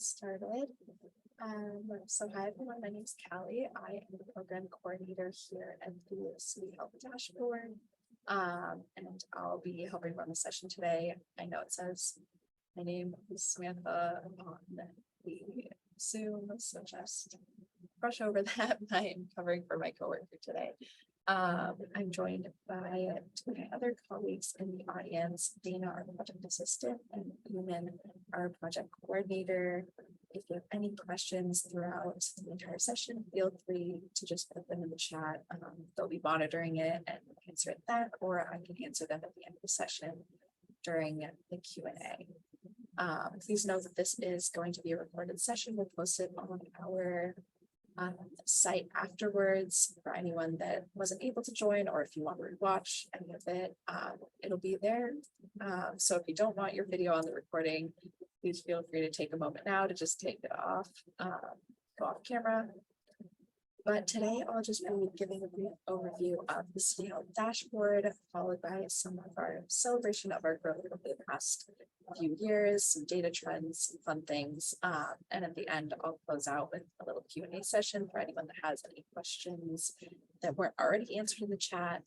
get started. So hi everyone, my name is Callie. I am the program coordinator here at the City Health Dashboard. And I'll be helping run the session today. I know it says my name is Samantha on the Zoom, so just brush over that. I'm covering for my coworker today. I'm joined by two of my other colleagues in the audience, Dana, our project assistant, and Eamon, our project coordinator. If you have any questions throughout the entire session, feel free to just put them in the chat. They'll be monitoring it and answer it then, or I can answer them at the end of the session during the Q&A. Please note that this is going to be a recorded session. We'll post it on our site afterwards for anyone that wasn't able to join, or if you want to rewatch any of it, it'll be there. So if you don't want your video on the recording, please feel free to take a moment now to just take it off, go off camera. But today I'll just be giving a brief overview of the City Health Dashboard, followed by some of our celebration of our growth over the past few years, some data trends, some fun things. And at the end, I'll close out with a little Q&A session for anyone that has any questions that weren't already answered in the chat.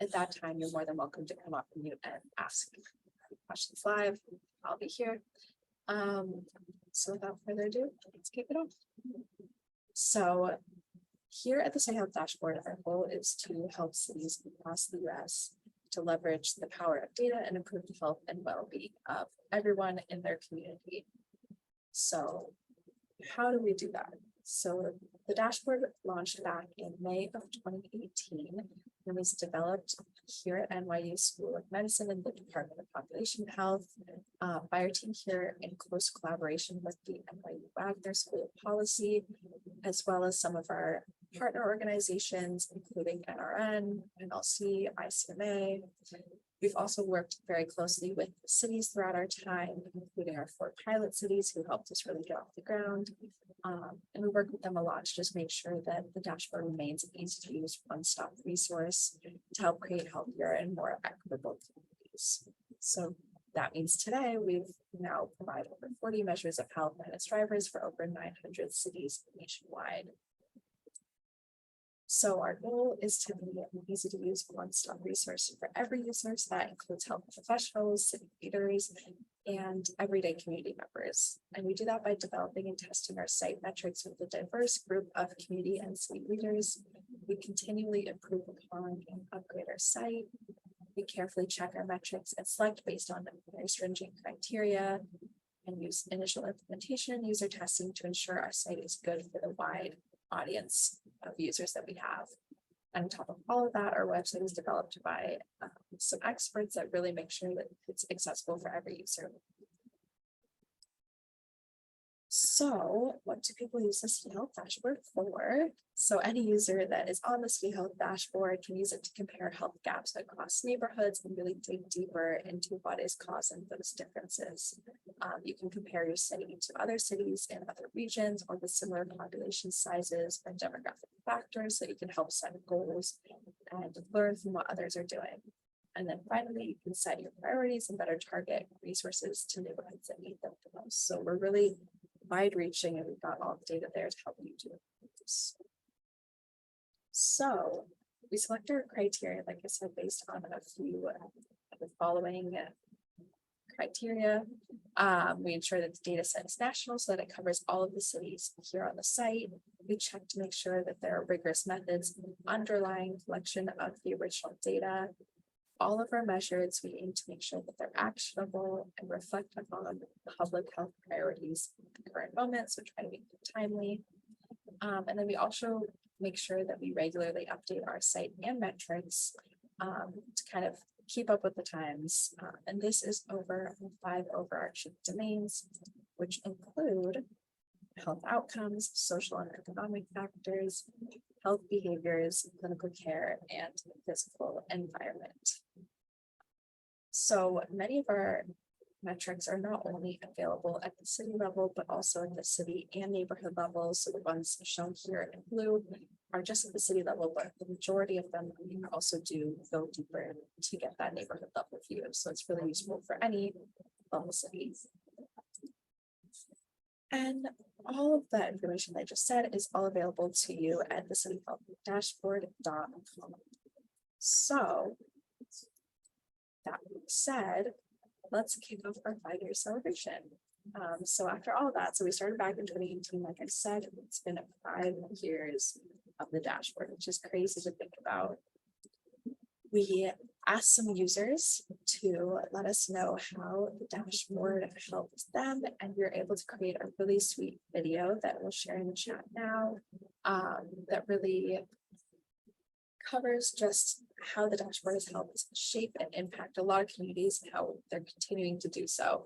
At that time, you're more than welcome to come up and mute and ask questions live. I'll be here. So without further ado, let's kick it off. So here at the City Health Dashboard, our goal is to help cities across the US to leverage the power of data and improve the health and well-being of everyone in their community. So how do we do that? So the dashboard launched back in May of 2018 and was developed here at NYU School of Medicine and the Department of Population Health by our team here in close collaboration with the NYU Wagner School of Policy, as well as some of our partner organizations, including NRN, NLC, ICMA. We've also worked very closely with cities throughout our time, including our 4 pilot cities who helped us really get off the ground. And we work with them a lot to just make sure that the dashboard remains an easy to use one-stop resource to help create healthier and more equitable communities. So that means today we've now provided over 40 measures of health and its drivers for over 900 cities nationwide. So our goal is to be an easy to use one-stop resource for every user. So that includes health professionals, city leaders, and everyday community members. And we do that by developing and testing our site metrics with a diverse group of community and city leaders. We continually improve upon and upgrade our site. We carefully check our metrics and select based on very stringent criteria and use initial implementation and user testing to ensure our site is good for the wide audience of users that we have. And on top of all of that, our website is developed by some experts that really make sure that it's accessible for every user. So what do people use the City Health Dashboard for? So any user that is on the City Health Dashboard can use it to compare health gaps across neighborhoods and really dig deeper into what is causing those differences. You can compare your city to other cities in other regions or with similar population sizes and demographic factors so that you can help set goals and learn from what others are doing. And then finally, you can set your priorities and better target resources to neighborhoods that need them the most. So we're really wide-reaching and we've got all the data there to help you do this. So we select our criteria, like I said, based on a few of the following criteria. We ensure that the data set is national so that it covers all of the cities here on the site. We check to make sure that there are rigorous methods underlying collection of the original data. All of our measures, we aim to make sure that they're actionable and reflect upon public health priorities at the current moment, so try to make them timely. And then we also make sure that we regularly update our site and metrics to kind of keep up with the times. And this is over 5 overarching domains, which include health outcomes, social and economic factors, health behaviors, clinical care, and physical environment. So many of our metrics are not only available at the city level, but also at the city and neighborhood level. So the ones shown here in blue are just at the city level, but the majority of them also do go deeper to get that neighborhood level view. So it's really useful for any level cities. And all of that information I just said is all available to you at the City Health dashboard.com. So that being said, let's kick off our 5-year celebration. So after all of that, so we started back in 2018, like I said, it's been 5 years of the dashboard, which is crazy to think about. We asked some users to let us know how the dashboard helped them, and we were able to create a really sweet video that we'll share in the chat now, that really covers just how the dashboard has helped shape and impact a lot of communities and how they're continuing to do so.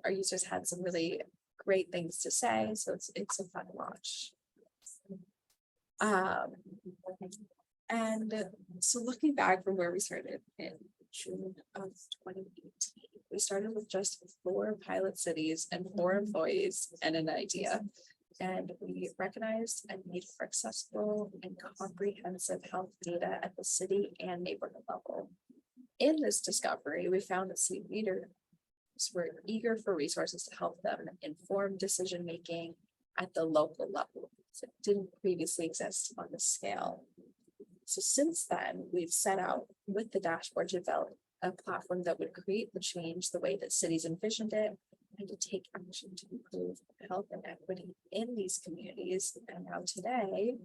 Our users had some really great things to say, so it's a fun watch. And so looking back from where we started in June of 2018, we started with just 4 pilot cities and 4 employees and an idea. And we recognized a need for accessible and comprehensive health data at the city and neighborhood level. In this discovery, we found that city leaders were eager for resources to help them inform decision-making at the local level. So it didn't previously exist on this scale. So since then, we've set out with the dashboard to develop a platform that would create the change the way that cities envisioned it and to take action to improve health and equity in these communities. And now today,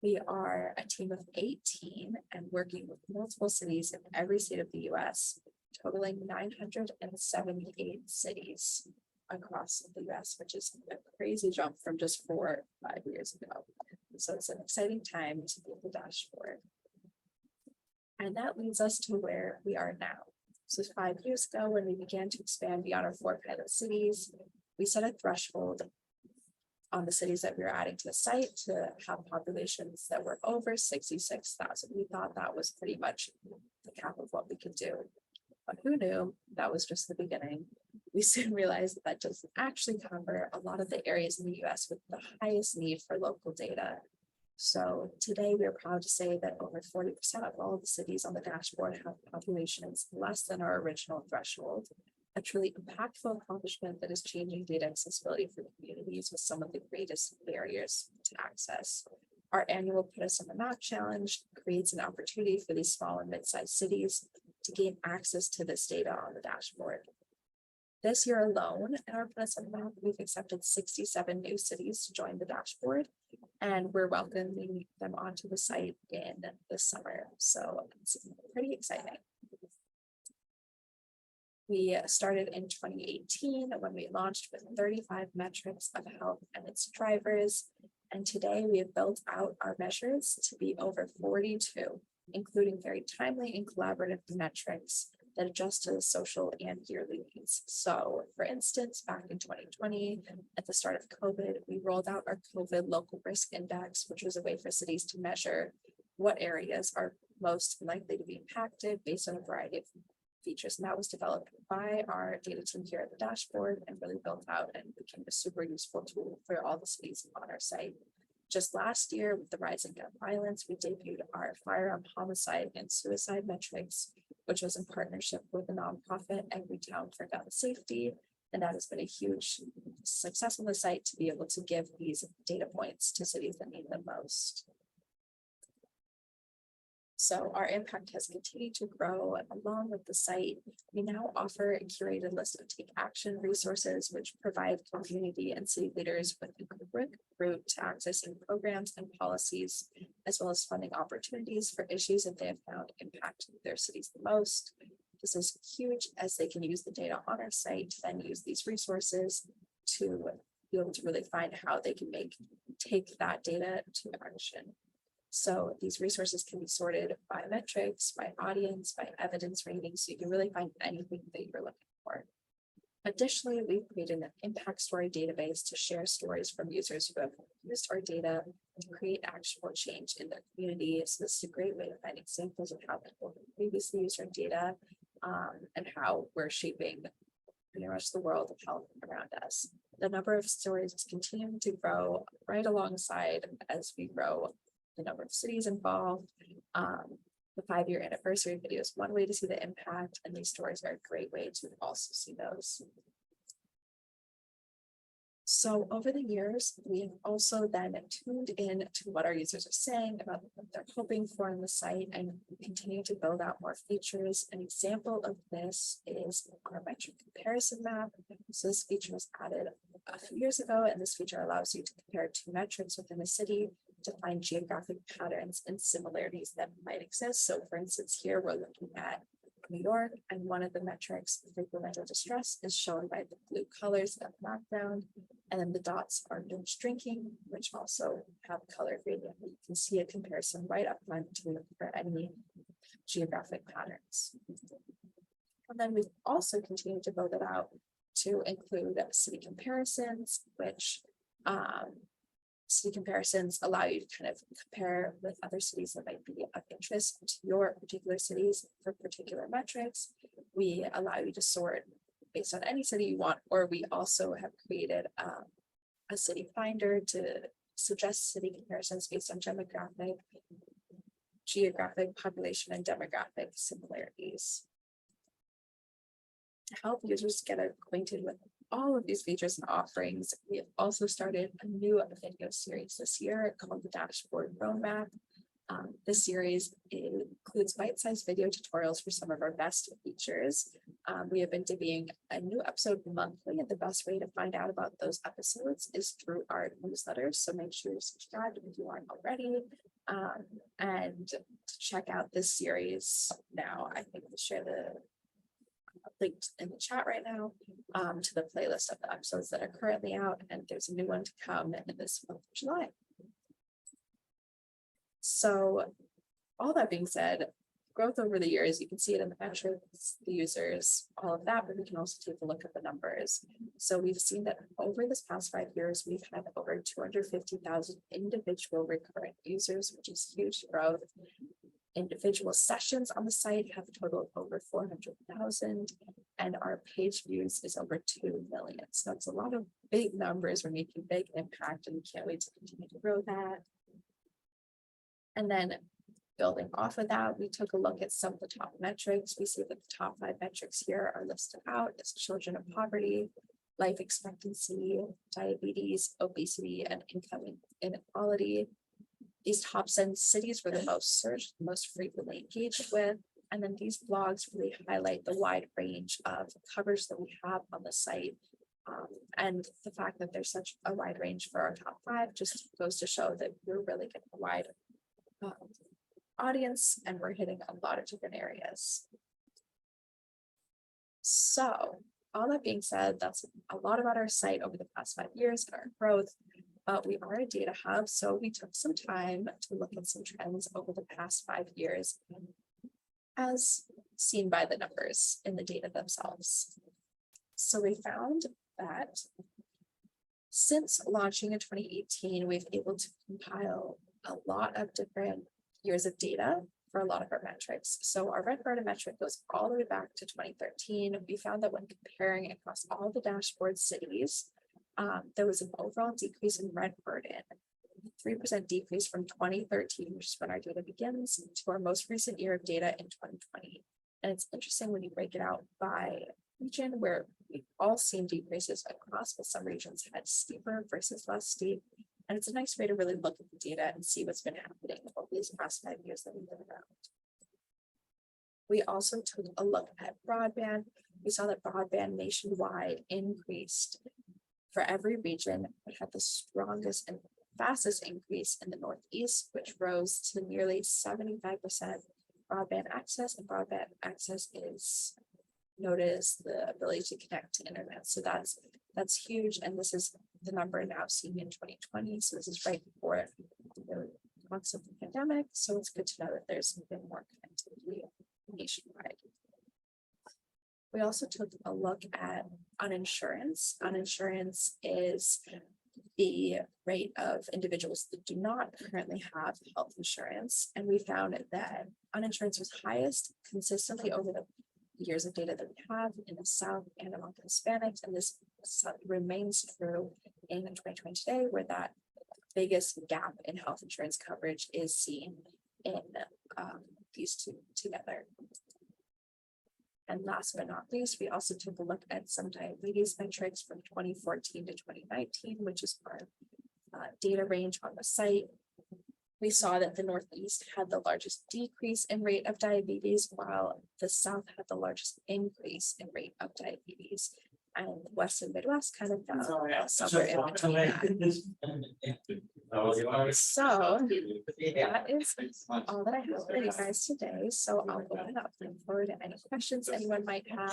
we are a team of 18 and working with multiple cities in every state of the US, totaling 978 cities across the US, which is a crazy jump from just 4 or 5 years ago. So it's an exciting time to be at the dashboard. And that leads us to where we are now. So 5 years ago, when we began to expand beyond our 4 pilot cities, we set a threshold on the cities that we were adding to the site to have populations that were over 66,000. We thought that was pretty much the cap of what we could do. But who knew? That was just the beginning. We soon realized that doesn't actually cover a lot of the areas in the US with the highest need for local data. So today we are proud to say that over 40% of all of the cities on the dashboard have populations less than our original threshold, a truly impactful accomplishment that is changing data accessibility for communities with some of the greatest barriers to access. Our annual Put Us on the Map challenge creates an opportunity for these small and mid-sized cities to gain access to this data on the dashboard. This year alone, in our Put Us on the Map, we've accepted 67 new cities to join the dashboard, and we're welcoming them onto the site in the summer. So it's pretty exciting. We started in 2018 when we launched with 35 metrics of health and its drivers. And today we have built out our measures to be over 42, including very timely and collaborative metrics that adjust to the social and yearly needs. So for instance, back in 2020, at the start of COVID, we rolled out our COVID local risk index, which was a way for cities to measure what areas are most likely to be impacted based on a variety of features. And that was developed by our data team here at the dashboard and really built out and became a super useful tool for all the cities on our site. Just last year, with the rising gun violence, we debuted our firearm homicide and suicide metrics, which was in partnership with the nonprofit Every Town for Gun Safety. And that has been a huge success on the site to be able to give these data points to cities that need them most. So our impact has continued to grow along with the site. We now offer a curated list of take action resources, which provide community and city leaders with a quick route to accessing programs and policies, as well as funding opportunities for issues that they have found impact their cities the most. This is huge as they can use the data on our site to then use these resources to be able to really find how they can take that data to action. So these resources can be sorted by metrics, by audience, by evidence ratings, so you can really find anything that you're looking for. Additionally, we've created an impact story database to share stories from users who have used our data to create actionable change in their community. So this is a great way to find examples of how people have previously used our data and how we're shaping pretty much the world of health around us. The number of stories is continuing to grow right alongside as we grow the number of cities involved. The 5-year anniversary video is one way to see the impact, and these stories are a great way to also see those. So over the years, we have also then tuned in to what our users are saying about what they're hoping for in the site and continue to build out more features. An example of this is our metric comparison map. So this feature was added a few years ago, and this feature allows you to compare two metrics within a city to find geographic patterns and similarities that might exist. So for instance, here we're looking at New York, and one of the metrics, frequent mental distress, is shown by the blue colors of the background, and then the dots are binge drinking, which also have color gradient. You can see a comparison right up front to look for any geographic patterns. And then we've also continued to build it out to include city comparisons, which city comparisons allow you to kind of compare with other cities that might be of interest to your particular cities for particular metrics. We allow you to sort based on any city you want, or we also have created a city finder to suggest city comparisons based on geographic, population, and demographic similarities. To help users get acquainted with all of these features and offerings, we have also started a new video series this year called the Dashboard Roadmap. This series includes bite-sized video tutorials for some of our best features. We have been doing a new episode monthly, and the best way to find out about those episodes is through our newsletters. So make sure you're subscribed if you aren't already. And to check out this series now, I think we'll share the linked in the chat right now to the playlist of the episodes that are currently out, and there's a new one to come in this month of July. So all that being said, growth over the years, you can see it in the metrics, the users, all of that, but we can also take a look at the numbers. So we've seen that over this past 5 years, we've had over 250,000 individual recurrent users, which is huge growth. Individual sessions on the site have a total of over 400,000, and our page views is over 2 million. So it's a lot of big numbers. We're making big impact, and we can't wait to continue to grow that. And then building off of that, we took a look at some of the top metrics. We see that the top 5 metrics here are listed out as children of poverty, life expectancy, diabetes, obesity, and income inequality. These top 10 cities were the most searched, most frequently engaged with. And then these blogs really highlight the wide range of coverage that we have on the site. And the fact that there's such a wide range for our top 5 just goes to show that we're really getting a wide audience, and we're hitting a lot of different areas. So all that being said, that's a lot about our site over the past 5 years and our growth. But we are a data hub, so we took some time to look at some trends over the past 5 years, as seen by the numbers in the data themselves. So we found that since launching in 2018, we've been able to compile a lot of different years of data for a lot of our metrics. So our red burden metric goes all the way back to 2013. We found that when comparing across all the dashboard cities, there was an overall decrease in rent burden, 3% decrease from 2013, which is when our data begins, to our most recent year of data in 2020. And it's interesting when you break it out by region, where we've all seen decreases across, but some regions had steeper versus less steep. And it's a nice way to really look at the data and see what's been happening over these past 5 years that we've been around. We also took a look at broadband. We saw that broadband nationwide increased for every region, but had the strongest and fastest increase in the Northeast, which rose to nearly 75% broadband access. And broadband access is noted as the ability to connect to internet. So that's huge. And this is the number now seen in 2020. So this is right before the months of the pandemic. So it's good to know that there's been more connectivity nationwide. We also took a look at uninsurance. Uninsurance is the rate of individuals that do not currently have health insurance. And we found that uninsurance was highest consistently over the years of data that we have in the South and among Hispanics. And this remains true in 2020 today, where that biggest gap in health insurance coverage is seen in these two together. And last but not least, we also took a look at some diabetes metrics from 2014 to 2019, which is our data range on the site. We saw that the Northeast had the largest decrease in rate of diabetes, while the South had the largest increase in rate of diabetes. And the West and Midwest kind of fell somewhere in between that. So that is all that I have for you guys today. So I'll open up for any questions anyone might have.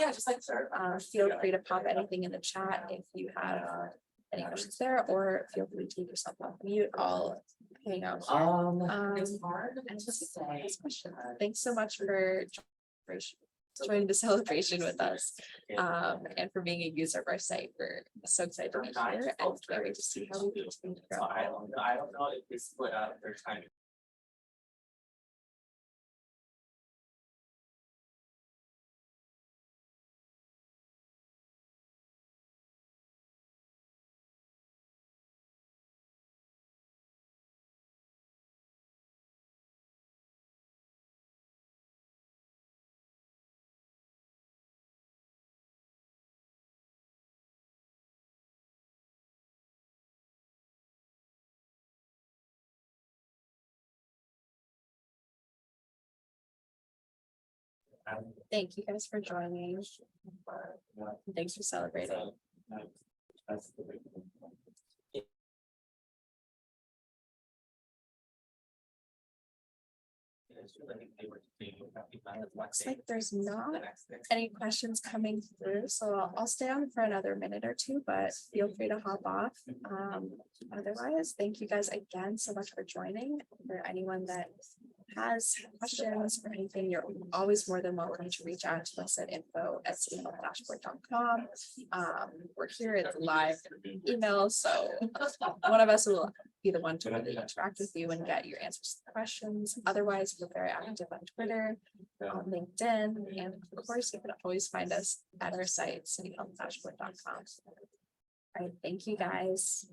Feel free to pop anything in the chat if you have any questions there, or feel free to take yourself off mute. I'll hang out. It's hard And to say. thanks so much for joining the celebration with us, and for being a user of our site. We're so excited to be here and can't wait to see how we continue to grow. I don't know if they split up their time. Thank you guys for joining. Thanks for celebrating. Looks like there's not any questions coming through, so I'll stay on for another minute or two, but feel free to hop off. Otherwise, thank you guys again so much for joining. For anyone that has questions or anything, you're always more than welcome to reach out to us at info@cityhealthdashboard.com. We're here, it's live email, so one of us will be the one to really interact with you and get your answers to the questions. Otherwise, we're very active on Twitter, on LinkedIn, and of course, you can always find us at our site, cityhealthdashboard.com. All right, thank you guys.